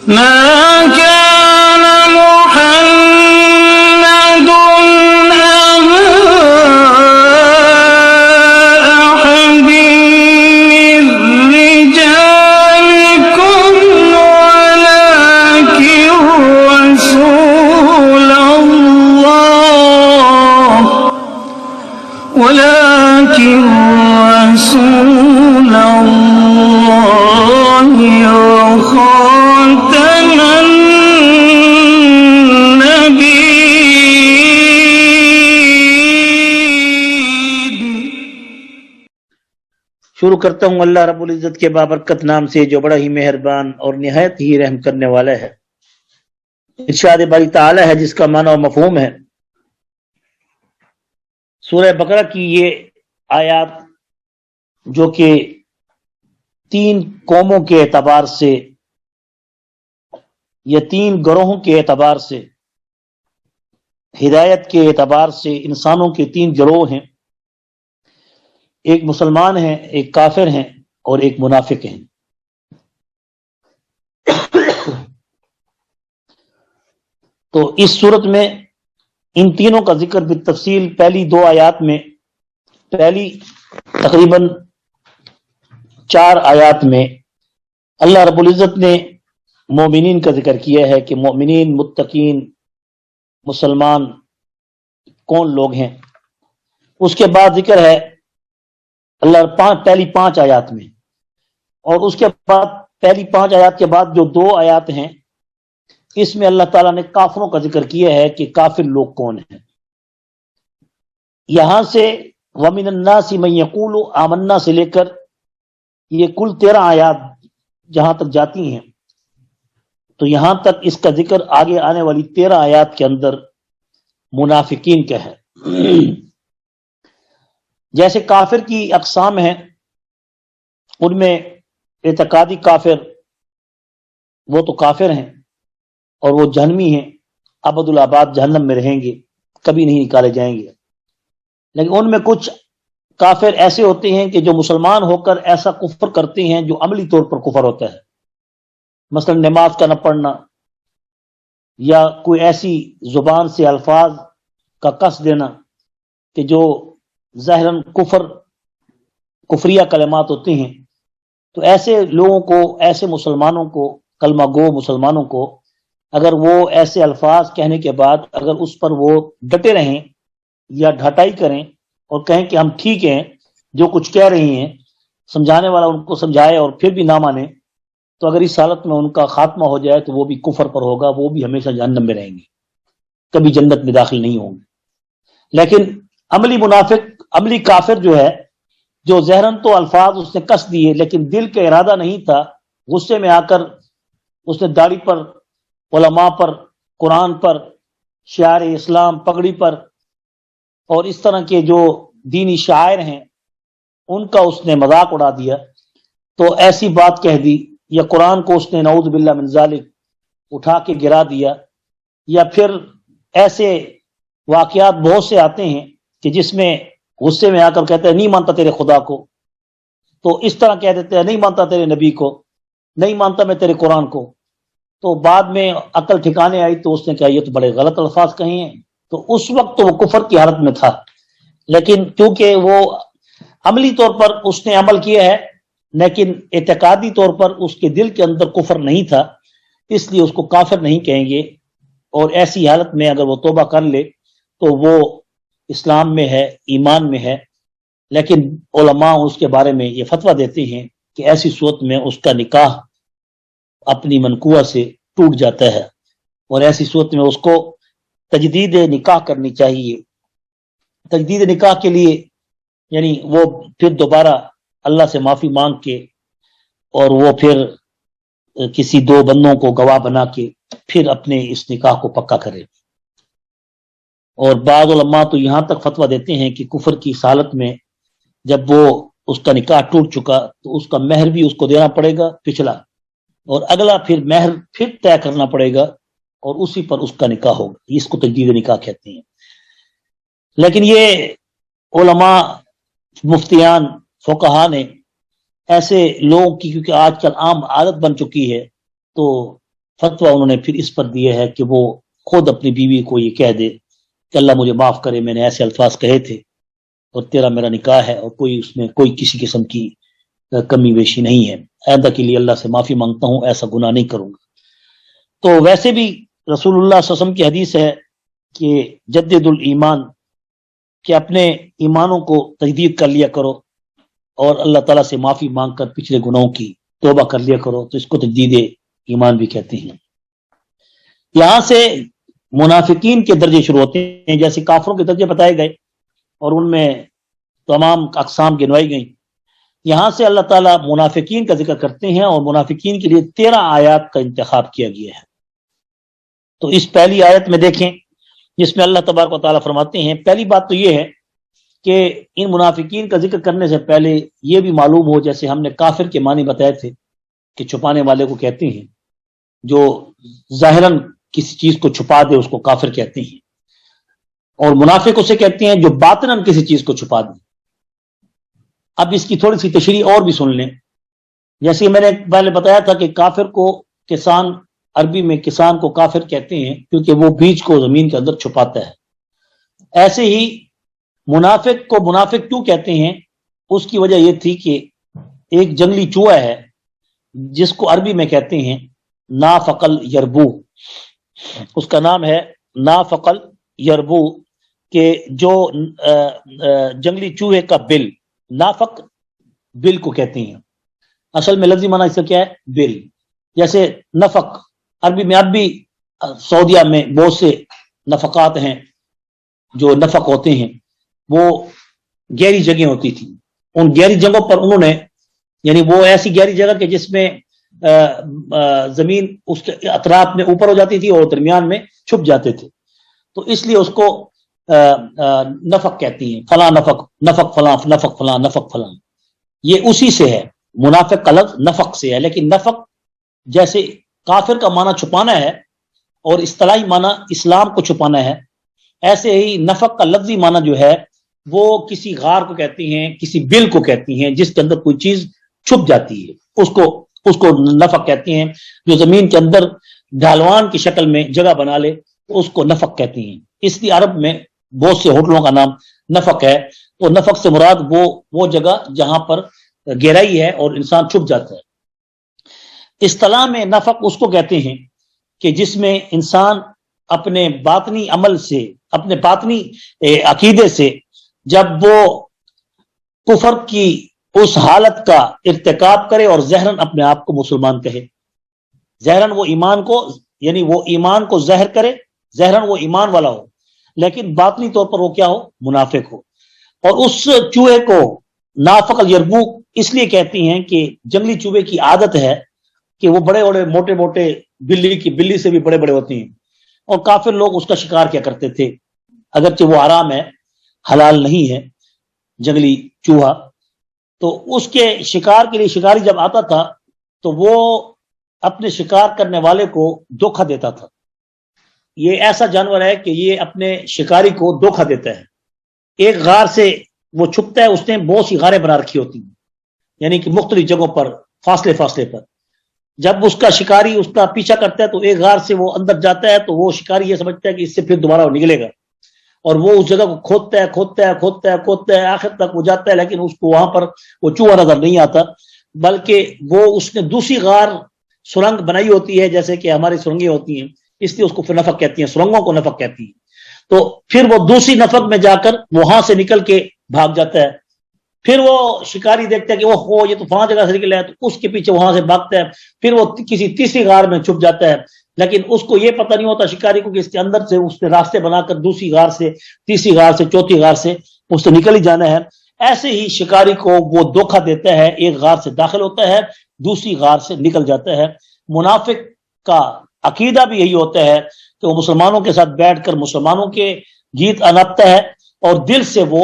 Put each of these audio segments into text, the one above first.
ما كان محمد أبا أحد من رجالكم ولكن رسول الله وخاتم النبيين. شروع کرتا ہوں اللہ رب العزت کے بابرکت نام سے جو بڑا ہی مہربان اور نہایت ہی رحم کرنے والا ہے. ارشاد باری تعالی ہے جس کا معنی و مفہوم ہے. سورہ بقرہ کی یہ آیات جو کہ 3 قوموں کے اعتبار سے یا 3 گروہوں کے اعتبار سے، ہدایت کے اعتبار سے انسانوں کے 3 گروہ ہیں. ایک مسلمان ہیں، ایک کافر ہیں اور ایک منافق ہیں. تو اس صورت میں ان تینوں کا ذکر بالتفصیل پہلی 2 آیات میں، پہلی تقریباً 4 آیات میں اللہ رب العزت نے مومنین کا ذکر کیا ہے کہ مومنین، متقین، مسلمان کون لوگ ہیں. اس کے بعد ذکر ہے اللہ پہلی 5 آیات میں، اور اس کے بعد پہلی 5 آیات کے بعد جو 2 آیات ہیں اس میں اللہ تعالیٰ نے کافروں کا ذکر کیا ہے کہ کافر لوگ کون ہیں. یہاں سے وَمِنَ النَّاسِ مَن يَقُولُ آمَنَّا سے لے کر یہ کل 13 آیات جہاں تک جاتی ہیں، تو یہاں تک اس کا ذکر آگے آنے والی 13 آیات کے اندر منافقین کا ہے. جیسے کافر کی اقسام ہیں، ان میں اعتقادی کافر وہ تو کافر ہیں اور وہ جہنمی ہیں، ابد الآباد جہنم میں رہیں گے، کبھی نہیں نکالے جائیں گے. لیکن ان میں کچھ کافر ایسے ہوتے ہیں کہ جو مسلمان ہو کر ایسا کفر کرتے ہیں جو عملی طور پر کفر ہوتا ہے، مثلا نماز کا نہ پڑھنا، یا کوئی ایسی زبان سے الفاظ کا کس دینا کہ جو ظاہراً کفریہ کلمات ہوتے ہیں. تو ایسے لوگوں کو، ایسے مسلمانوں کو، کلمہ گو مسلمانوں کو، اگر وہ ایسے الفاظ کہنے کے بعد اگر اس پر وہ ڈٹے رہیں یا ڈھٹائی کریں اور کہیں کہ ہم ٹھیک ہیں، جو کچھ کہہ رہی ہیں، سمجھانے والا ان کو سمجھائے اور پھر بھی نہ مانے، تو اگر اس حالت میں ان کا خاتمہ ہو جائے تو وہ بھی کفر پر ہوگا، وہ بھی ہمیشہ جہنم میں رہیں گے، کبھی جنت میں داخل نہیں ہوں گے. لیکن عملی منافق، عملی کافر جو ہے، جو ظاہراً تو الفاظ اس نے کس دیے لیکن دل کا ارادہ نہیں تھا، غصے میں آ کر اس نے داڑھی پر، علماء پر، قرآن پر، شعار اسلام، پگڑی پر اور اس طرح کے جو دینی شاعر ہیں ان کا اس نے مذاق اڑا دیا، تو ایسی بات کہہ دی، یا قرآن کو اس نے نعوذ باللہ من ذالک اٹھا کے گرا دیا. یا پھر ایسے واقعات بہت سے آتے ہیں کہ جس میں غصے میں آ کر کہتے ہیں نہیں مانتا تیرے خدا کو، تو اس طرح کہہ دیتے ہیں نہیں مانتا تیرے نبی کو، نہیں مانتا میں تیرے قرآن کو. تو بعد میں عقل ٹھکانے آئی تو اس نے کہا یہ تو بڑے غلط الفاظ کہے ہیں. تو اس وقت تو وہ کفر کی حالت میں تھا، لیکن کیونکہ وہ عملی طور پر اس نے عمل کیا ہے لیکن اعتقادی طور پر اس کے دل کے اندر کفر نہیں تھا، اس لیے اس کو کافر نہیں کہیں گے. اور ایسی حالت میں اگر وہ توبہ کر لے تو وہ اسلام میں ہے، ایمان میں ہے. لیکن علماء اس کے بارے میں یہ فتویٰ دیتے ہیں کہ ایسی صورت میں اس کا نکاح اپنی منقوہ سے ٹوٹ جاتا ہے، اور ایسی صورت میں اس کو تجدید نکاح کرنی چاہیے. تجدید نکاح کے لیے یعنی وہ پھر دوبارہ اللہ سے معافی مانگ کے اور وہ پھر کسی 2 بندوں کو گواہ بنا کے پھر اپنے اس نکاح کو پکا کرے. اور بعض علماء تو یہاں تک فتویٰ دیتے ہیں کہ کفر کی حالت میں جب وہ اس کا نکاح ٹوٹ چکا تو اس کا مہر بھی اس کو دینا پڑے گا پچھلا، اور اگلا پھر مہر پھر طے کرنا پڑے گا اور اسی پر اس کا نکاح ہوگا. اس کو تجدید نکاح کہتے ہیں. لیکن یہ علماء، مفتیان، فقہا نے ایسے لوگوں کی، کیونکہ آج کل عام عادت بن چکی ہے، تو فتویٰ انہوں نے پھر اس پر دیا ہے کہ وہ خود اپنی بیوی کو یہ کہہ دے کہ اللہ مجھے معاف کرے، میں نے ایسے الفاظ کہے تھے اور تیرا میرا نکاح ہے اور کوئی اس میں کوئی کسی قسم کی کمی بیشی نہیں ہے، آئندہ کے لیے اللہ سے معافی مانگتا ہوں، ایسا گناہ نہیں کروں گا۔ تو ویسے بھی رسول اللہ صلی اللہ علیہ وسلم کی حدیث ہے کہ جدد الایمان، کہ اپنے ایمانوں کو تجدید کر لیا کرو اور اللہ تعالیٰ سے معافی مانگ کر پچھلے گناہوں کی توبہ کر لیا کرو، تو اس کو تجدید ایمان بھی کہتے ہیں۔ یہاں سے منافقین کے درجے شروع ہوتے ہیں، جیسے کافروں کے درجے بتائے گئے اور ان میں تمام اقسام گنوائی گئیں، یہاں سے اللہ تعالیٰ منافقین کا ذکر کرتے ہیں اور منافقین کے لیے 13 آیات کا انتخاب کیا گیا ہے۔ تو اس پہلی آیت میں دیکھیں جس میں اللہ تبارک و تعالیٰ فرماتے ہیں، پہلی بات تو یہ ہے کہ ان منافقین کا ذکر کرنے سے پہلے یہ بھی معلوم ہو، جیسے ہم نے کافر کے معنی بتائے تھے کہ چھپانے والے کو کہتے ہیں، جو ظاہراً کسی چیز کو چھپا دے اس کو کافر کہتے ہیں، اور منافق اسے کہتے ہیں جو باطناً کسی چیز کو چھپا دے۔ اب اس کی تھوڑی سی تشریح اور بھی سن لیں، جیسے میں نے پہلے بتایا تھا کہ کافر کو کسان، عربی میں کسان کو کافر کہتے ہیں کیونکہ وہ بیج کو زمین کے اندر چھپاتا ہے۔ ایسے ہی منافق کو منافق کیوں کہتے ہیں، اس کی وجہ یہ تھی کہ ایک جنگلی چوہا ہے جس کو عربی میں کہتے ہیں نافقل یربو، اس کا نام ہے نافقل یربو، کہ جو جنگلی چوہے کا بل، نافق بل کو کہتے ہیں، اصل میں لفظی معنی اس کا کیا ہے، بل۔ جیسے نفق عربی میں، اب بھی سعودیہ میں بہت سے نفقات ہیں جو نفق ہوتے ہیں، وہ گہری جگہیں ہوتی تھیں، ان گہری جگہوں پر انہوں نے، یعنی وہ ایسی گہری جگہ کہ جس میں زمین اس کے اطراف میں اوپر ہو جاتی تھی اور درمیان میں چھپ جاتے تھے، تو اس لیے اس کو نفق کہتی ہیں، فلاں نفق، نفق فلاں، نفق فلاں، نفق فلاں، یہ اسی سے ہے، منافق کا لفظ نفق سے ہے۔ لیکن نفق جیسے کافر کا معنی چھپانا ہے اور اصطلاحی معنی اسلام کو چھپانا ہے، ایسے ہی نفق کا لفظی معنی جو ہے وہ کسی غار کو کہتی ہیں، کسی بل کو کہتی ہیں جس کے اندر کوئی چیز چھپ جاتی ہے، اس کو نفق کہتی ہیں۔ جو زمین کے اندر ڈھالوان کی شکل میں جگہ بنا لے تو اس کو نفق کہتی ہیں۔ اس لیے عرب میں بہت سے ہوٹلوں کا نام نفق ہے، تو نفق سے مراد وہ جگہ جہاں پر گہرائی ہے اور انسان چھپ جاتا ہے۔ اصطلاح میں نفق اس کو کہتے ہیں کہ جس میں انسان اپنے باطنی عمل سے، اپنے باطنی عقیدے سے، جب وہ کفر کی اس حالت کا ارتکاب کرے اور ظاہراً اپنے آپ کو مسلمان کہے، ظاہراً وہ ایمان کو، یعنی وہ ایمان کو ظاہر کرے، ظاہراً وہ ایمان والا ہو لیکن باطنی طور پر وہ کیا ہو، منافق ہو۔ اور اس چوہے کو نافق الیربو اس لیے کہتی ہیں کہ جنگلی چوہے کی عادت ہے کہ وہ بڑے بڑے موٹے موٹے، بلی سے بھی بڑے بڑے ہوتے ہیں، اور کافر لوگ اس کا شکار کیا کرتے تھے، اگرچہ وہ حرام ہے، حلال نہیں ہے جنگلی چوہا، تو اس کے شکار کے لیے شکاری جب آتا تھا تو وہ اپنے شکار کرنے والے کو دھوکہ دیتا تھا۔ یہ ایسا جانور ہے کہ یہ اپنے شکاری کو دھوکہ دیتا ہے۔ ایک غار سے وہ چھپتا ہے، اس نے بہت سی غاریں بنا رکھی ہوتی ہیں، یعنی کہ مختلف جگہوں پر، فاصلے پر۔ جب اس کا شکاری اس کا پیچھا کرتا ہے تو ایک غار سے وہ اندر جاتا ہے تو وہ شکاری یہ سمجھتا ہے کہ اس سے پھر دوبارہ وہ نکلے گا، اور وہ اس جگہ کو کھودتا ہے، آخر تک وہ جاتا ہے، لیکن اس کو وہاں پر وہ چوہا نظر نہیں آتا، بلکہ وہ اس نے دوسری غار سرنگ بنائی ہوتی ہے، جیسے کہ ہماری سرنگیں ہوتی ہیں، اس لیے اس کو پھر نفق کہتی ہیں، سرنگوں کو نفق کہتی ہیں۔ تو پھر وہ دوسری نفق میں جا کر وہاں سے نکل کے بھاگ جاتا ہے، پھر وہ شکاری دیکھتا ہے کہ وہ یہ تو فلاں جگہ سے نکلا ہے، تو اس کے پیچھے وہاں سے بھاگتا ہے، پھر وہ کسی تیسری غار میں چھپ جاتا ہے، لیکن اس کو یہ پتہ نہیں ہوتا شکاری کو کہ اس کے اندر سے اس نے راستے بنا کر دوسری غار سے، تیسری غار سے، چوتھی غار سے اس سے نکل ہی جانا ہے۔ ایسے ہی شکاری کو وہ دھوکہ دیتا ہے، ایک غار سے داخل ہوتا ہے، دوسری غار سے نکل جاتا ہے۔ منافق کا عقیدہ بھی یہی ہوتا ہے کہ وہ مسلمانوں کے ساتھ بیٹھ کر مسلمانوں کے گیت اناپتا ہے اور دل سے وہ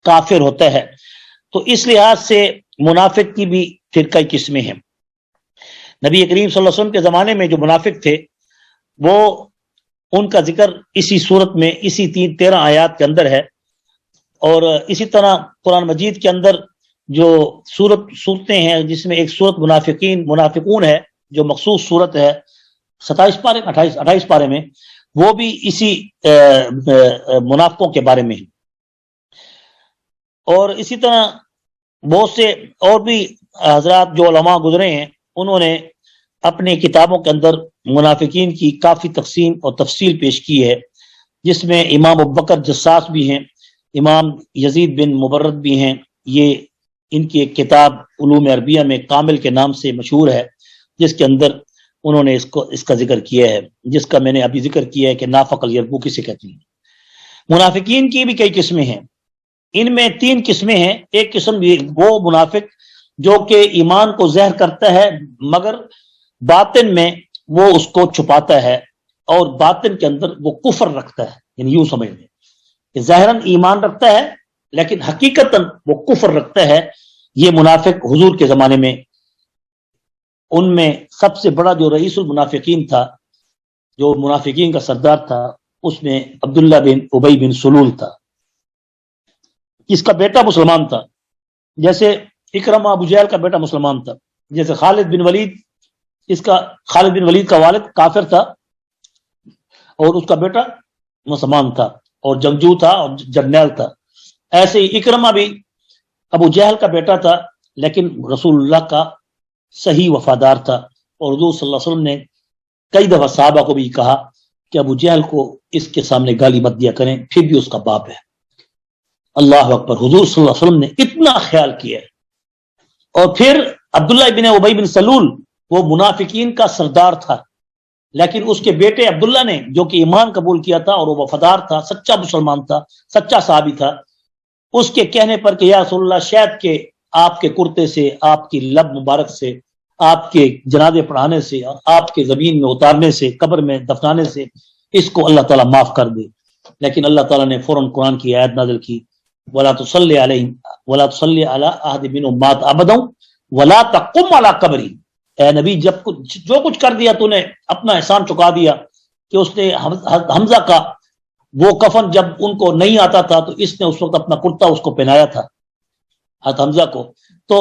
کافر ہوتا ہے۔ تو اس لحاظ سے منافق کی بھی پھر کئی قسمیں ہیں۔ نبی کریم صلی اللہ علیہ وسلم کے زمانے میں جو منافق تھے وہ ان کا ذکر اسی صورت میں، اسی 13 آیات کے اندر ہے، اور اسی طرح قرآن مجید کے اندر جو صورتیں ہیں جس میں ایک صورت منافقون ہے جو مخصوص صورت ہے 27 پارے 28 پارے میں، وہ بھی اسی منافقوں کے بارے میں ہے۔ اور اسی طرح بہت سے اور بھی حضرات جو علماء گزرے ہیں، انہوں نے اپنے کتابوں کے اندر منافقین کی کافی تقسیم اور تفصیل پیش کی ہے، جس میں امام ابوبکر جساس بھی ہیں، امام یزید بن مبرد بھی ہیں۔ یہ ان کی ایک کتاب علوم عربیہ میں کامل کے نام سے مشہور ہے، جس کے اندر انہوں نے اس کا ذکر کیا ہے، جس کا میں نے ابھی ذکر کیا ہے کہ نافق الیربو کسے کہتے ہیں۔ منافقین کی بھی کئی قسمیں ہیں، ان میں 3 قسمیں ہیں۔ ایک قسم وہ منافق جو کہ ایمان کو زہر کرتا ہے مگر باطن میں وہ اس کو چھپاتا ہے، اور باطن کے اندر وہ کفر رکھتا ہے، یعنی یوں سمجھ لیں کہ ظاہراً ایمان رکھتا ہے لیکن حقیقتاً وہ کفر رکھتا ہے۔ یہ منافق حضور کے زمانے میں، ان میں سب سے بڑا جو رئیس المنافقین تھا، جو منافقین کا سردار تھا، اس میں عبداللہ بن ابی بن سلول تھا، اس کا بیٹا مسلمان تھا، جیسے اکرمہ ابو جہل کا بیٹا مسلمان تھا، جیسے خالد بن ولید کا والد کافر تھا اور اس کا بیٹا مسلمان تھا اور جنگجو تھا اور جرنیل تھا۔ ایسے ہی اکرمہ بھی ابو جہل کا بیٹا تھا لیکن رسول اللہ کا صحیح وفادار تھا، اور حضور صلی اللہ علیہ وسلم نے کئی دفعہ صحابہ کو بھی کہا کہ ابو جہل کو اس کے سامنے گالی مت دیا کریں، پھر بھی اس کا باپ ہے۔ اللہ اکبر، حضور صلی اللہ علیہ وسلم نے اتنا خیال کیا ہے۔ اور پھر عبداللہ بن ابی بن سلول، وہ منافقین کا سردار تھا، لیکن اس کے بیٹے عبداللہ نے، جو کہ ایمان قبول کیا تھا اور وہ وفادار تھا، سچا مسلمان تھا، سچا صحابی تھا، اس کے کہنے پر کہ یا رسول اللہ، شاید کہ آپ کے کرتے سے، آپ کی لب مبارک سے، آپ کے جنازے پڑھانے سے اور آپ کے زمین میں اتارنے سے، قبر میں دفنانے سے اس کو اللہ تعالیٰ معاف کر دے۔ لیکن اللہ تعالیٰ نے فوراً قرآن کی آیت نازل کی، وَلَا تُصَلِّ عَلَيْهِمْ وَلَا تُصَلِّ عَلَىٰ أَحَدٍ مِّنْهُمْ مَاتَ أَبَدًا وَلَا تَقُمْ عَلَىٰ قَبْرِهِ۔ اے نبی، جو کچھ کر دیا تو نے، اپنا احسان چکا دیا کہ اس نے حمزہ کا وہ کفن جب ان کو نہیں آتا تھا تو اس نے اس وقت اپنا کرتا اس کو پہنایا تھا، حضرت حمزہ کو، تو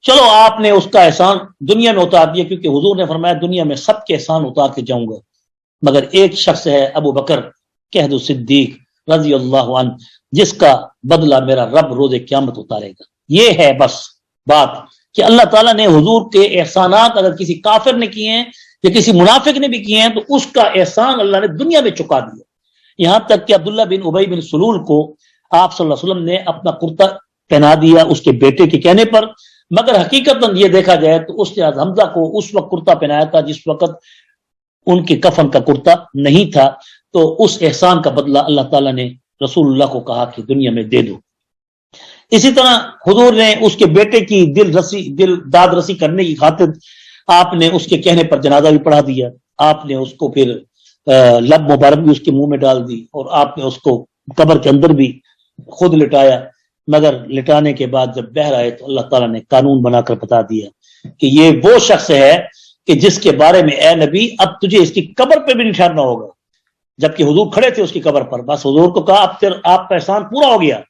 چلو آپ نے اس کا احسان دنیا میں اتار دیا، کیونکہ حضور نے فرمایا دنیا میں سب کے احسان اتار کے جاؤں گا، مگر ایک شخص ہے ابو بکر کہد صدیق رضی اللہ عنہ، جس کا بدلہ میرا رب روز قیامت اتارے گا۔ یہ ہے بس بات کہ اللہ تعالیٰ نے حضور کے احسانات اگر کسی کافر نے کیے ہیں یا کسی منافق نے بھی کیے ہیں تو اس کا احسان اللہ نے دنیا میں چکا دیا۔ یہاں تک کہ عبداللہ بن ابی بن سلول کو آپ صلی اللہ علیہ وسلم نے اپنا کرتا پہنا دیا اس کے بیٹے کے کہنے پر، مگر حقیقت یہ دیکھا جائے تو اس نے حمزہ کو اس وقت کرتا پہنایا تھا جس وقت ان کے کفن کا کرتا نہیں تھا، تو اس احسان کا بدلہ اللہ تعالیٰ نے رسول اللہ کو کہا کہ دنیا میں دے دو۔ اسی طرح حضور نے اس کے بیٹے کی دل داد رسی کرنے کی خاطر آپ نے اس کے کہنے پر جنازہ بھی پڑھا دیا، آپ نے اس کو پھر لب مبارک بھی اس کے منہ میں ڈال دی، اور آپ نے اس کو قبر کے اندر بھی خود لٹایا، مگر لٹانے کے بعد جب بہر آئے تو اللہ تعالیٰ نے قانون بنا کر بتا دیا کہ یہ وہ شخص ہے کہ جس کے بارے میں اے نبی اب تجھے اس کی قبر پہ بھی نہیں ٹھہرنا ہوگا، جبکہ حضور کھڑے تھے اس کی قبر پر۔ بس حضور کو کہا اب آپ کا احسان پورا ہو گیا،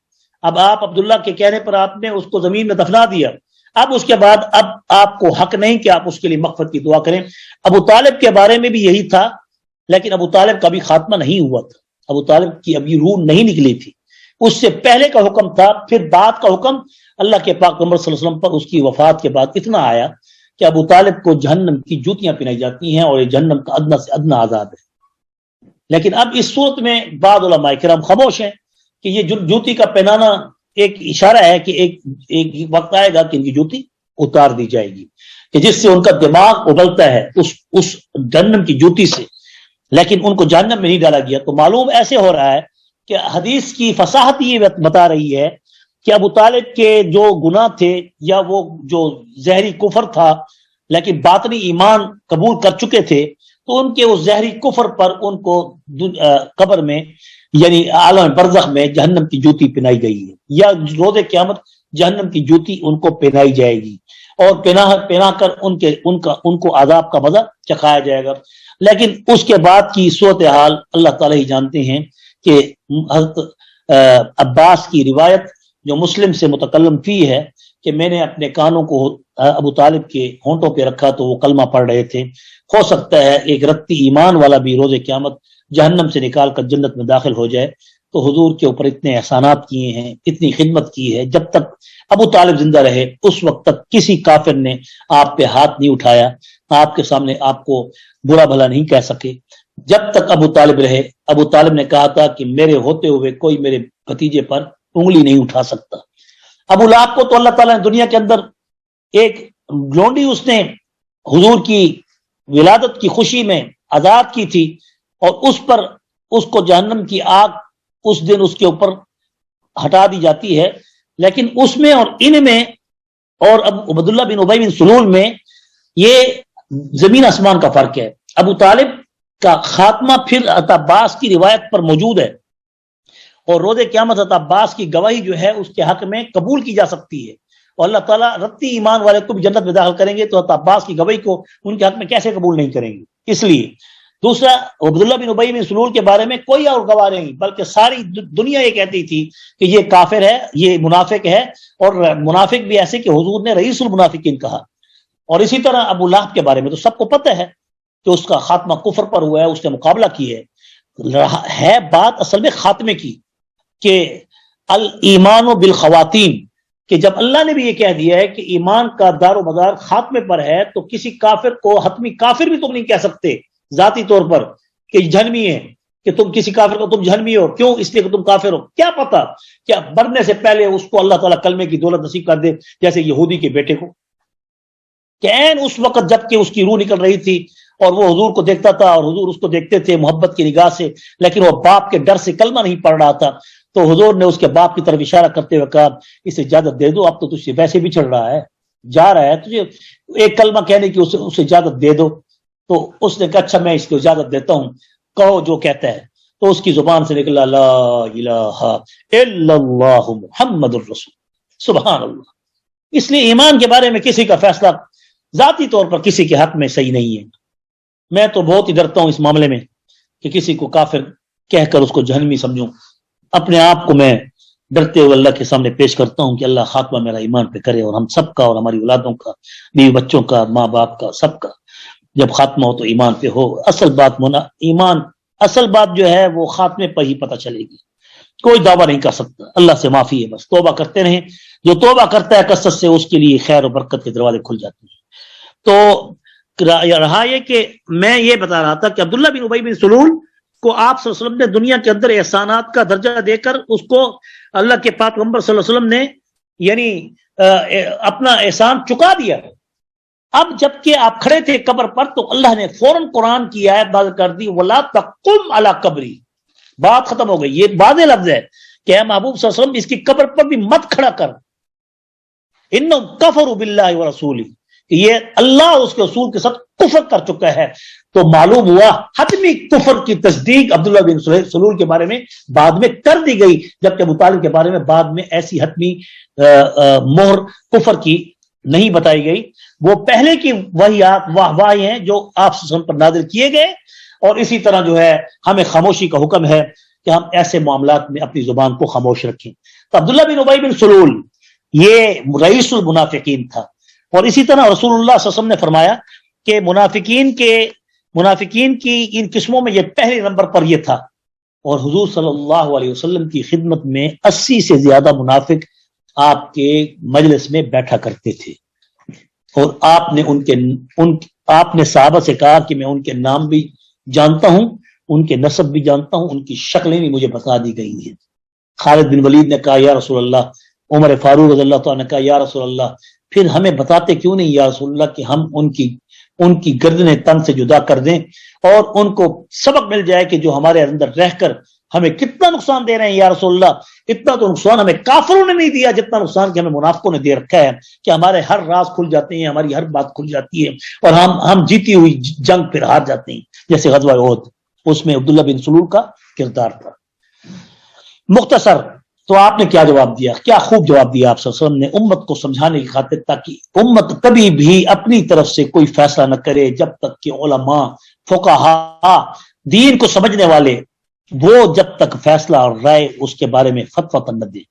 اب آپ عبداللہ کے کہنے پر آپ نے اس کو زمین میں دفنا دیا، اب اس کے بعد اب آپ کو حق نہیں کہ آپ اس کے لیے مغفرت کی دعا کریں۔ ابو طالب کے بارے میں بھی یہی تھا، لیکن ابو طالب کا بھی خاتمہ نہیں ہوا تھا، ابو طالب کی ابھی روح نہیں نکلی تھی، اس سے پہلے کا حکم تھا، پھر بعد کا حکم اللہ کے پاک پیغمبر صلی اللہ علیہ وسلم پر اس کی وفات کے بعد اتنا آیا کہ ابو طالب کو جہنم کی جوتیاں پہنائی جاتی ہیں اور یہ جہنم کا ادنا سے ادنا عذاب ہے۔ لیکن اب اس صورت میں بعض علماء کرام خاموش ہیں کہ یہ جوتی کا پہنانا ایک اشارہ ہے کہ ایک وقت آئے گا کہ ان کی جوتی اتار دی جائے گی، کہ جس سے ان کا دماغ ابلتا ہے اس جہنم کی جوتی سے، لیکن ان کو جہنم میں نہیں ڈالا گیا۔ تو معلوم ایسے ہو رہا ہے کہ حدیث کی فصاحت یہ بتا رہی ہے کہ ابو طالب کے جو گناہ تھے یا وہ جو زہری کفر تھا لیکن باطنی ایمان قبول کر چکے تھے، تو ان کے اس زہری کفر پر ان کو قبر میں یعنی عالم برزخ میں جہنم کی جوتی پہنائی گئی ہے، یا روز قیامت جہنم کی جوتی ان کو پہنائی جائے گی اور پہنا کر ان کو عذاب کا مزہ چکھایا جائے گا۔ لیکن اس کے بعد کی صورتحال اللہ تعالیٰ ہی جانتے ہیں کہ حضرت عباس کی روایت جو مسلم سے متکلم فی ہے کہ میں نے اپنے کانوں کو ابو طالب کے ہونٹوں پہ رکھا تو وہ کلمہ پڑھ رہے تھے، ہو سکتا ہے ایک رتی ایمان والا بھی روز قیامت جہنم سے نکال کر جنت میں داخل ہو جائے۔ تو حضور کے اوپر اتنے احسانات کیے ہیں، اتنی خدمت کی ہے، جب تک ابو طالب زندہ رہے اس وقت تک کسی کافر نے آپ پہ ہاتھ نہیں اٹھایا، آپ کے سامنے آپ کو برا بھلا نہیں کہہ سکے۔ جب تک ابو طالب رہے، ابو طالب نے کہا تھا کہ میرے ہوتے ہوئے کوئی میرے بھتیجے پر انگلی نہیں اٹھا سکتا۔ ابو لہب کو تو اللہ تعالیٰ نے دنیا کے اندر ایک لونڈی اس نے حضور کی ولادت کی خوشی میں آزاد کی تھی، اور اس پر اس کو جہنم کی آگ اس دن اس کے اوپر ہٹا دی جاتی ہے، لیکن اس میں اور ان میں اور اب عبداللہ بن ابی بن سلول میں یہ زمین آسمان کا فرق ہے۔ ابو طالب کا خاتمہ پھر عطا عباس کی روایت پر موجود ہے، اور روز قیامت عطا عباس کی گواہی جو ہے اس کے حق میں قبول کی جا سکتی ہے، اور اللہ تعالیٰ رتی ایمان والے کو بھی جنت میں داخل کریں گے، تو عطا عباس کی گواہی کو ان کے حق میں کیسے قبول نہیں کریں گے؟ اس لیے دوسرا، عبداللہ بن ابی بن سلول کے بارے میں کوئی اور گواہ نہیں، بلکہ ساری دنیا یہ کہتی تھی کہ یہ کافر ہے، یہ منافق ہے، اور منافق بھی ایسے کہ حضور نے رئیس المنافقین کہا۔ اور اسی طرح ابو لہب کے بارے میں تو سب کو پتہ ہے کہ اس کا خاتمہ کفر پر ہوا ہے، اس نے مقابلہ کی ہے بات اصل میں خاتمے کی، کہ الایمان بالخواتین، کہ جب اللہ نے بھی یہ کہہ دیا ہے کہ ایمان کا دار و مدار خاتمے پر ہے، تو کسی کافر کو حتمی کافر بھی تم نہیں کہہ سکتے ذاتی طور پر کہ جہنمی ہے، کہ تم کسی کافر کو تم جہنمی ہو، کیوں؟ اس لیے کہ تم کافر ہو۔ کیا پتا کیا مرنے سے پہلے اس کو اللہ تعالیٰ کلمے کی دولت نصیب کر دے، جیسے یہودی کے بیٹے کو، کہ عین اس وقت جب کہ اس کی روح نکل رہی تھی اور وہ حضور کو دیکھتا تھا اور حضور اس کو دیکھتے تھے محبت کی نگاہ سے، لیکن وہ باپ کے ڈر سے کلمہ نہیں پڑھ رہا تھا، تو حضور نے اس کے باپ کی طرف اشارہ کرتے ہوئے کہا اسے اجازت دے دو، اب تو تجھ سے ویسے بھی چڑھ رہا ہے، جا رہا ہے، تجھے ایک کلمہ کہنے کی اسے اجازت دے دو۔ تو اس نے کہا اچھا میں اس کو اجازت دیتا ہوں، کہو جو کہتا ہے۔ تو اس کی زبان سے نکلا لا الہ الا اللہ محمد الرسول، سبحان اللہ۔ اس لیے ایمان کے بارے میں کسی کا فیصلہ ذاتی طور پر کسی کے حق میں صحیح نہیں ہے۔ میں تو بہت ہی ڈرتا ہوں اس معاملے میں کہ کسی کو کافر کہہ کر اس کو جہنمی سمجھوں۔ اپنے آپ کو میں ڈرتے ہوئے اللہ کے سامنے پیش کرتا ہوں کہ اللہ خاتمہ میرا ایمان پہ کرے، اور ہم سب کا، اور ہماری اولادوں کا، بیوی بچوں کا، ماں باپ کا، سب کا جب خاتمہ ہو تو ایمان پہ ہو۔ اصل بات ایمان، اصل بات جو ہے وہ خاتمے پر ہی پتہ چلے گی، کوئی دعویٰ نہیں کر سکتا۔ اللہ سے معافی ہے، بس توبہ کرتے رہیں، جو توبہ کرتا ہے کثرت سے اس کے لیے خیر و برکت کے دروازے کھل جاتے ہیں۔ تو رہا یہ کہ میں یہ بتا رہا تھا کہ عبداللہ بن ابی بن سلول کو آپ صلی اللہ علیہ وسلم نے دنیا کے اندر احسانات کا درجہ دے کر اس کو اللہ کے پاک پیغمبر صلی اللہ علیہ وسلم نے یعنی اپنا احسان چکا دیا۔ اب جب کہ آپ کھڑے تھے قبر پر تو اللہ نے فوراً قرآن کی آیت نازل کر دی، وَلَا تَقُمْ عَلَىٰ قَبْرِي، بات ختم ہو گئی۔ یہ واضح لفظ ہے کہ اے محبوب صلی اللہ علیہ وسلم اس کی قبر پر بھی مت کھڑا کر، اِنَّهُمْ كَفَرُوا بِاللَّهِ وَرَسُولِهِ، کہ یہ اللہ اور اس کے رسول کے ساتھ کفر کر چکا ہے۔ تو معلوم ہوا حتمی کفر کی تصدیق عبداللہ بن سلول کے بارے میں بعد میں کر دی گئی، جبکہ ابو طالب کے بارے میں بعد میں ایسی حتمی مہر کفر کی نہیں بتائی گئی۔ وہ پہلے کی وحیات واہی ہیں جو آپ صلی اللہ علیہ وسلم پر نازل کیے گئے، اور اسی طرح جو ہے ہمیں خاموشی کا حکم ہے کہ ہم ایسے معاملات میں اپنی زبان کو خاموش رکھیں۔ تو عبداللہ بن ابی بن سلول یہ رئیس المنافقین تھا، اور اسی طرح رسول اللہ صلی اللہ علیہ وسلم نے فرمایا کہ منافقین کی ان قسموں میں یہ پہلے نمبر پر یہ تھا، اور حضور صلی اللہ علیہ وسلم کی خدمت میں 80 سے زیادہ منافق آپ کے مجلس میں بیٹھا کرتے تھے، اور آپ نے صحابہ سے کہا کہ میں ان کے نام بھی جانتا ہوں، ان کے نسب بھی جانتا ہوں، ان کی شکلیں بھی مجھے بتا دی گئی ہیں۔ خالد بن ولید نے کہا یا رسول اللہ، عمر فاروق رضی اللہ تعالیٰ نے کہا یا رسول اللہ، پھر ہمیں بتاتے کیوں نہیں یا رسول اللہ کہ ہم ان کی گردنیں تن سے جدا کر دیں، اور ان کو سبق مل جائے کہ جو ہمارے اندر رہ کر ہمیں کتنا نقصان دے رہے ہیں یا رسول اللہ، اتنا تو نقصان ہمیں کافروں نے نہیں دیا جتنا نقصان کہ ہمیں منافقوں نے دے رکھا ہے، کہ ہمارے ہر راز کھل جاتے ہیں، ہماری ہر بات کھل جاتی ہے، اور ہم جیتی ہوئی جنگ پھر ہار جاتے ہیں، جیسے غزوہ احد، اس میں عبداللہ بن سلول کا کردار تھا۔ مختصر تو آپ نے کیا جواب دیا، کیا خوب جواب دیا آپ صلی اللہ علیہ وسلم نے امت کو سمجھانے کی خاطر، تاکہ امت کبھی بھی اپنی طرف سے کوئی فیصلہ نہ کرے جب تک کہ علماء، فقہاء، دین کو سمجھنے والے وہ جب تک فیصلہ اور رائے اس کے بارے میں فتویٰ نہ دیں۔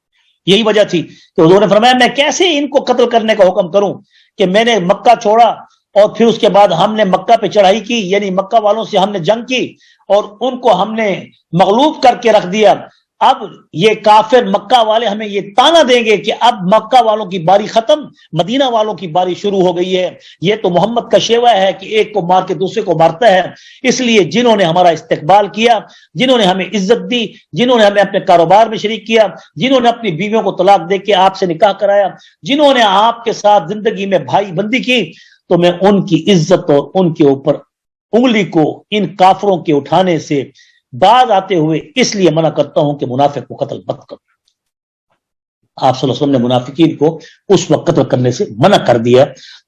یہی وجہ تھی کہ حضور نے فرمایا میں کیسے ان کو قتل کرنے کا حکم کروں کہ میں نے مکہ چھوڑا اور پھر اس کے بعد ہم نے مکہ پہ چڑھائی کی، یعنی مکہ والوں سے ہم نے جنگ کی اور ان کو ہم نے مغلوب کر کے رکھ دیا، اب یہ کافر مکہ والے ہمیں یہ تانا دیں گے کہ اب مکہ والوں کی باری ختم، مدینہ والوں کی باری شروع ہو گئی ہے۔ یہ تو محمد کا شیوہ ہے کہ ایک کو مار کے دوسرے کو مارتا ہے، اس لیے جنہوں نے ہمارا استقبال کیا، جنہوں نے ہمیں عزت دی، جنہوں نے ہمیں اپنے کاروبار میں شریک کیا، جنہوں نے اپنی بیویوں کو طلاق دے کے آپ سے نکاح کرایا، جنہوں نے آپ کے ساتھ زندگی میں بھائی بندی کی، تو میں ان کی عزت اور ان کے اوپر انگلی کو ان کافروں کے اٹھانے سے باز آتے ہوئے اس لیے منع کرتا ہوں کہ منافق کو قتل مت کرو۔ آپ صلی اللہ علیہ وسلم نے منافقین کو اس وقت قتل کرنے سے منع کر دیا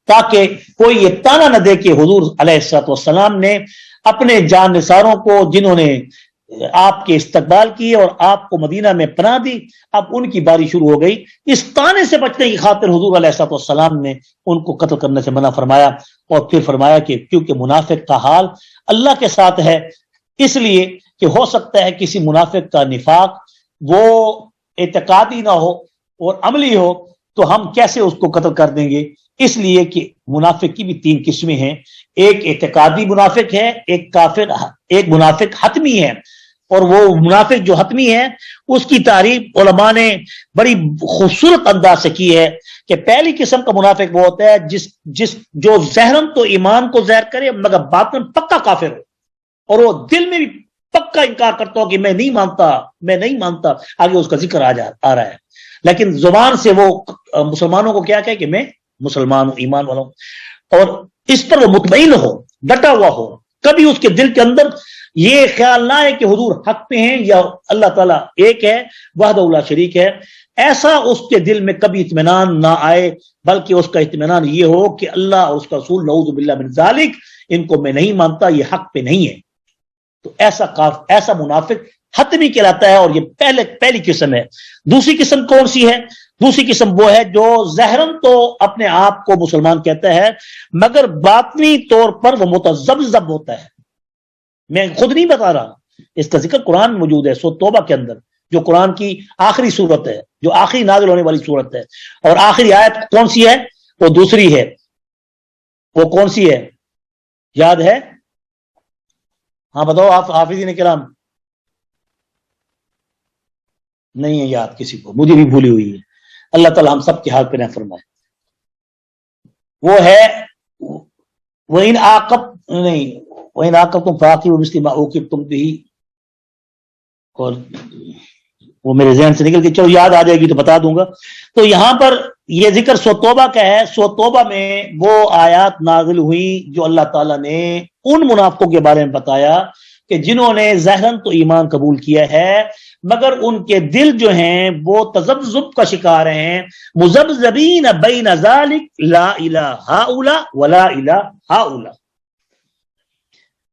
تاکہ کوئی یہ تانا نہ دے کہ حضور علیہ الصلوۃ والسلام نے اپنے جان نثاروں کو جنہوں نے آپ کے استقبال کیے اور آپ کو مدینہ میں پناہ دی، اب ان کی باری شروع ہو گئی۔ اس تانے سے بچنے کی خاطر حضور علیہ الصلوۃ والسلام نے ان کو قتل کرنے سے منع فرمایا، اور پھر فرمایا کہ کیونکہ منافق کا حال اللہ کے ساتھ ہے، اس لیے کہ ہو سکتا ہے کسی منافق کا نفاق وہ اعتقادی نہ ہو اور عملی ہو، تو ہم کیسے اس کو قتل کر دیں گے؟ اس لیے کہ منافق کی بھی 3 قسمیں ہیں، ایک اعتقادی منافق ہے، ایک منافق حتمی ہے، اور وہ منافق جو حتمی ہے اس کی تعریف علماء نے بڑی خوبصورت انداز سے کی ہے کہ پہلی قسم کا منافق وہ ہوتا ہے جو ظاہراً تو ایمان کو ظاہر کرے مگر باطن پکا کافر ہو، اور وہ دل میں بھی پکا انکار کرتا ہو کہ میں نہیں مانتا، آگے اس کا ذکر آ رہا ہے، لیکن زبان سے وہ مسلمانوں کو کیا کہے کہ میں مسلمان ہوں، ایمان والا ہوں، اور اس پر وہ مطمئن ہو، ڈٹا ہوا ہو، کبھی اس کے دل کے اندر یہ خیال نہ ہے کہ حضور حق پہ ہیں یا اللہ تعالیٰ ایک ہے، وحدہ لا شریک ہے، ایسا اس کے دل میں کبھی اطمینان نہ آئے، بلکہ اس کا اطمینان یہ ہو کہ اللہ اور اس کا رسول نعوذ باللہ من ذالک، ان کو میں نہیں مانتا، یہ حق پہ نہیں ہے، تو ایسا منافق حتمی کہلاتا ہے، اور یہ پہلی قسم ہے۔ دوسری قسم کون سی ہے؟ دوسری قسم وہ ہے جو ظاہراً تو اپنے آپ کو مسلمان کہتا ہے مگر باطنی طور پر وہ متذبذب ہوتا ہے۔ میں خود نہیں بتا رہا، اس کا ذکر قرآن میں موجود ہے، سورۃ توبہ کے اندر، جو قرآن کی آخری صورت ہے، جو آخری نازل ہونے والی صورت ہے، اور آخری آیت کون سی ہے؟ وہ دوسری ہے۔ وہ کون سی ہے؟ یاد ہے؟ ہاں بتاؤ آپ حافظین کرام۔ نہیں ہے یاد کسی کو، مجھے بھی بھولی ہوئی ہے، اللہ تعالی ہم سب کے حال پہ رحم فرمائے۔ وہ ہے وَإِنْ عَاقَبْتُمْ فَعَاقِبُوا بِمِثْلِ مَا عُوقِبْتُمْ بِهِ، اور وہ میرے ذہن سے نکل کے، چلو یاد آ جائے گی تو بتا دوں گا۔ تو یہاں پر یہ ذکر سورۃ توبہ کا ہے۔ سورۃ توبہ میں وہ آیات نازل ہوئی جو اللہ تعالیٰ نے ان منافقوں کے بارے میں بتایا کہ جنہوں نے ظاہراً تو ایمان قبول کیا ہے مگر ان کے دل جو ہیں وہ تذبذب کا شکار ہیں، مذبذبین بین ذالک لا الہ ہؤلاء ولا الہ ہؤلاء۔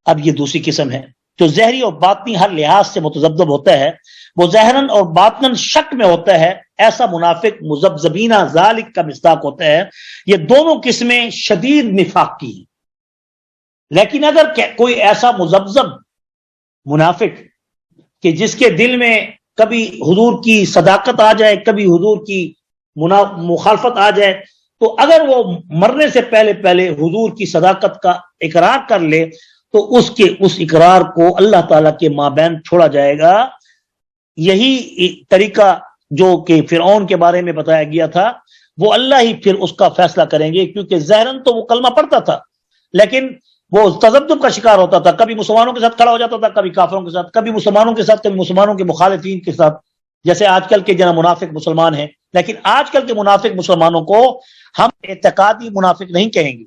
اب یہ دوسری قسم ہے جو ظاہری اور باطنی ہر لحاظ سے متذبذب ہوتا ہے، وہ ظاہراً اور باطناً شک میں ہوتا ہے، ایسا منافق مذبذبین ذالک کا مصداق ہوتا ہے۔ یہ دونوں قسمیں شدید نفاق کی ہیں، لیکن اگر کوئی ایسا مذبذب منافق کہ جس کے دل میں کبھی حضور کی صداقت آ جائے، کبھی حضور کی مخالفت آ جائے، تو اگر وہ مرنے سے پہلے حضور کی صداقت کا اقرار کر لے تو اس اقرار کو اللہ تعالیٰ کے مابین چھوڑا جائے گا۔ یہی طریقہ جو کہ فرعون کے بارے میں بتایا گیا تھا، وہ اللہ ہی پھر اس کا فیصلہ کریں گے، کیونکہ ظاہراً تو وہ کلمہ پڑھتا تھا لیکن وہ تذبذب کا شکار ہوتا تھا، کبھی مسلمانوں کے ساتھ کھڑا ہو جاتا تھا، کبھی کافروں کے ساتھ، کبھی مسلمانوں کے ساتھ، کبھی مسلمانوں کے مخالفین کے ساتھ، جیسے آج کل کے جنا منافق مسلمان ہیں۔ لیکن آج کل کے منافق مسلمانوں کو ہم اعتقادی منافق نہیں کہیں گے،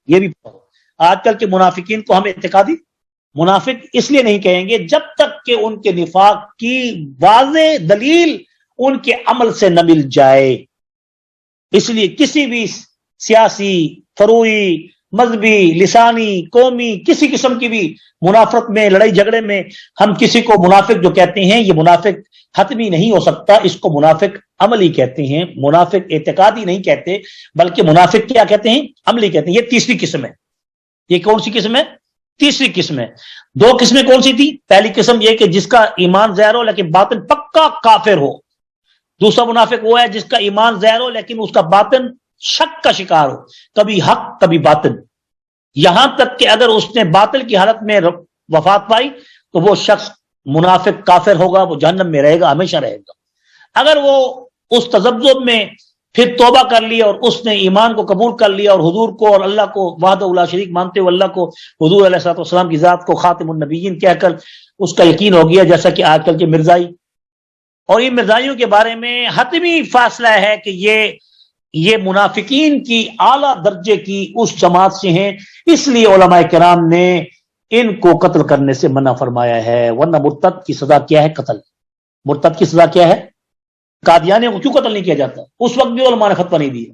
یہ بھی آج کل کے منافقین کو ہم اعتقادی منافق اس لیے نہیں کہیں گے جب تک کہ ان کے نفاق کی واضح دلیل ان کے عمل سے نہ مل جائے۔ اس لیے کسی بھی سیاسی، فروعی، مذہبی، لسانی، قومی، کسی قسم کی بھی منافقت میں، لڑائی جھگڑے میں ہم کسی کو منافق جو کہتے ہیں، یہ منافق حتمی نہیں ہو سکتا، اس کو منافق عملی کہتے ہیں، منافق اعتقادی نہیں کہتے، بلکہ منافق کیا کہتے ہیں؟ عملی کہتے ہیں۔ یہ تیسری قسم ہے۔ یہ کون سی قسم ہے؟ تیسری قسم ہے۔ 2 قسمیں کون سی تھی؟ پہلی قسم یہ کہ جس کا ایمان ظاہر ہو لیکن باطن پکا کافر ہو، دوسرا منافق وہ ہے جس کا ایمان ظاہر ہو لیکن اس کا باطن شک کا شکار ہو، کبھی حق کبھی باطن، یہاں تک کہ اگر اس نے باطل کی حالت میں وفات پائی تو وہ شخص منافق کافر ہوگا، وہ جہنم میں رہے گا، ہمیشہ رہے گا۔ اگر وہ اس تذبذب میں پھر توبہ کر لی اور اس نے ایمان کو قبول کر لیا اور حضور کو اور اللہ کو وحدہ لا شریک مانتے ہوئے اللہ کو، حضور علیہ الصلوۃ والسلام کی ذات کو خاتم النبیین کہہ کر اس کا یقین ہو گیا، جیسا کہ آج کل کے مرزائی اور یہ مرزائیوں کے بارے میں حتمی فاصلہ ہے کہ یہ منافقین کی اعلیٰ درجے کی اس جماعت سے ہیں، اس لیے علماء کرام نے ان کو قتل کرنے سے منع فرمایا ہے، ورنہ مرتد کی سزا کیا ہے؟ قتل۔ مرتد کی سزا کیا ہے؟ قادیانی کو کیوں قتل نہیں کیا جاتا؟ اس وقت بھی علماء نے فتویٰ نہیں دیا،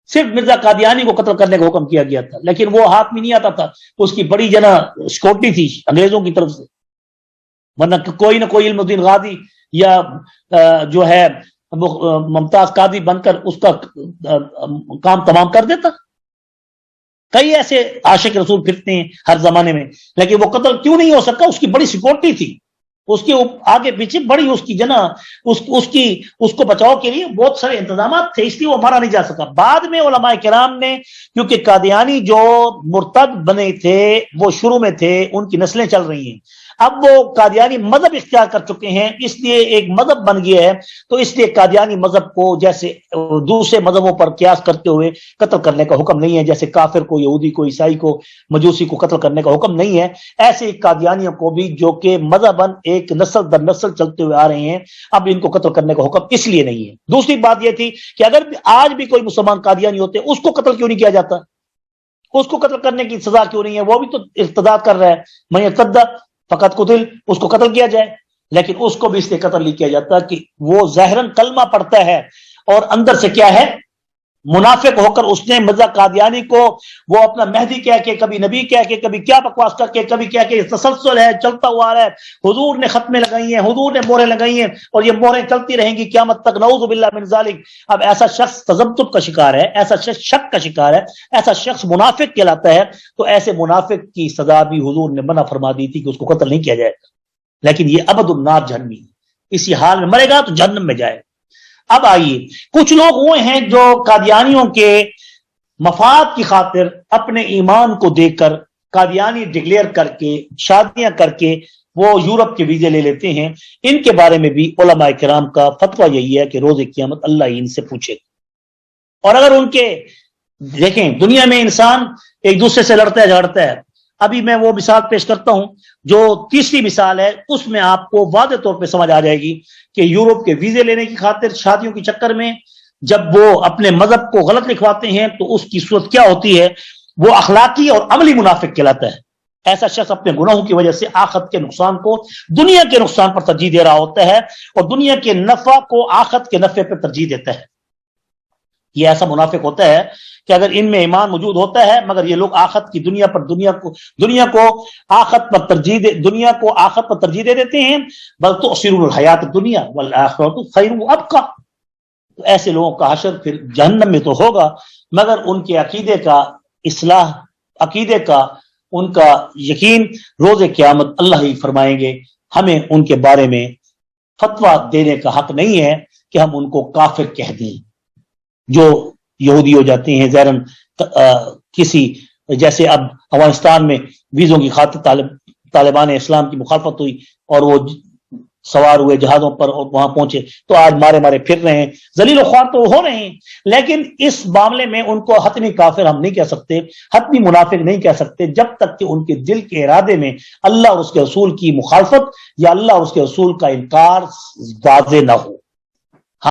صرف مرزا قادیانی کو قتل کرنے کا حکم کیا گیا تھا، لیکن وہ ہاتھ میں نہیں آتا تھا، اس کی بڑی جنا سیکورٹی تھی انگریزوں کی طرف سے، ورنہ کوئی نہ کوئی علم الدین غازی یا جو ہے ممتاز قاضی بن کر اس کا کام تمام کر دیتا۔ کئی ایسے عاشق رسول پھرتے ہیں ہر زمانے میں، لیکن وہ قتل کیوں نہیں ہو سکا؟ اس کی بڑی سیکورٹی تھی، اس کے آگے پیچھے بڑی اس کی جنا اس کو بچاؤ کے لیے بہت سارے انتظامات تھے، اس لیے وہ مارا نہیں جا سکا۔ بعد میں علماء کرام نے، کیونکہ قادیانی جو مرتد بنے تھے وہ شروع میں تھے، ان کی نسلیں چل رہی ہیں، اب وہ قادیانی مذہب اختیار کر چکے ہیں، اس لیے ایک مذہب بن گیا ہے، تو اس لیے قادیانی مذہب کو جیسے دوسرے مذہبوں پر قیاس کرتے ہوئے قتل کرنے کا حکم نہیں ہے، جیسے کافر کو، یہودی کو، عیسائی کو، مجوسی کو قتل کرنے کا حکم نہیں ہے، ایسے ہی قادیانیوں کو بھی، جو کہ مذہباً ایک نسل در نسل چلتے ہوئے آ رہے ہیں، اب ان کو قتل کرنے کا حکم اس لیے نہیں ہے۔ دوسری بات یہ تھی کہ اگر آج بھی کوئی مسلمان قادیانی ہوتے، اس کو قتل کیوں نہیں کیا جاتا؟ اس کو قتل کرنے کی سزا کیوں نہیں ہے؟ وہ بھی تو ارتداد کر رہا ہے، میں ارتد فقط قتل، اس کو قتل کیا جائے، لیکن اس کو بھی اس لیے قتل نہیں کیا جاتا کہ وہ ظاہراً کلمہ پڑھتا ہے اور اندر سے کیا ہے؟ منافق ہو کر اس نے مرزا قادیانی کو وہ اپنا مہدی کہہ کے، کبھی نبی کہہ کے، کبھی کیا بکواس کر کے، کبھی کہہ کے تسلسل ہے، چلتا ہوا آ رہا ہے، حضور نے ختمیں لگائی ہیں، حضور نے مہریں لگائی ہیں اور یہ مہریں چلتی رہیں گی قیامت تک، نعوذ باللہ من ذالک۔ اب ایسا شخص تذبذب کا شکار ہے، ایسا شخص شک کا شکار ہے، ایسا شخص منافق کہلاتا ہے، تو ایسے منافق کی سزا بھی حضور نے منع فرما دی تھی کہ اس کو قتل نہیں کیا جائے گا، لیکن یہ ابد النار جہنمی ہے، اسی حال میں مرے گا تو جہنم میں جائے۔ اب آئیے، کچھ لوگ وہ ہیں جو قادیانیوں کے مفاد کی خاطر اپنے ایمان کو دے کر قادیانی ڈکلیئر کر کے شادیاں کر کے وہ یورپ کے ویزے لے لیتے ہیں، ان کے بارے میں بھی علماء کرام کا فتویٰ یہی ہے کہ روز قیامت اللہ ان سے پوچھے گا۔ اور اگر ان کے دیکھیں، دنیا میں انسان ایک دوسرے سے لڑتا ہے جھگڑتا ہے، ابھی میں وہ مثال پیش کرتا ہوں جو تیسری مثال ہے، اس میں آپ کو واضح طور پہ سمجھ آ جائے گی کہ یورپ کے ویزے لینے کی خاطر شادیوں کے چکر میں جب وہ اپنے مذہب کو غلط لکھواتے ہیں تو اس کی صورت کیا ہوتی ہے؟ وہ اخلاقی اور عملی منافق کہلاتا ہے۔ ایسا شخص اپنے گناہوں کی وجہ سے آخرت کے نقصان کو دنیا کے نقصان پر ترجیح دے رہا ہوتا ہے اور دنیا کے نفع کو آخرت کے نفع پر ترجیح دیتا ہے۔ یہ ایسا منافق ہوتا ہے کہ اگر ان میں ایمان موجود ہوتا ہے، مگر یہ لوگ آخرت کی دنیا کو آخرت پر ترجیح دے دیتے ہیں، بل تؤثرون الحیات الدنیا والآخرۃ خیر وابقیٰ۔ تو ایسے لوگوں کا حشر پھر جہنم میں تو ہوگا، مگر ان کے عقیدے کا اصلاح، عقیدے کا ان کا یقین روز قیامت اللہ ہی فرمائیں گے۔ ہمیں ان کے بارے میں فتویٰ دینے کا حق نہیں ہے کہ ہم ان کو کافر کہہ دیں۔ جو یہودی ہو جاتے ہیں زیرن کسی، جیسے اب افغانستان میں ویزوں کی خاطر طالبان اسلام کی مخالفت ہوئی اور وہ سوار ہوئے جہازوں پر اور وہاں پہنچے تو آج مارے پھر رہے ہیں، ذلیل و خوار تو ہو رہے ہیں، لیکن اس معاملے میں ان کو حتمی کافر ہم نہیں کہہ سکتے، حتمی منافق نہیں کہہ سکتے، جب تک کہ ان کے دل کے ارادے میں اللہ اور اس کے رسول کی مخالفت یا اللہ اور اس کے رسول کا انکار واضح نہ ہو۔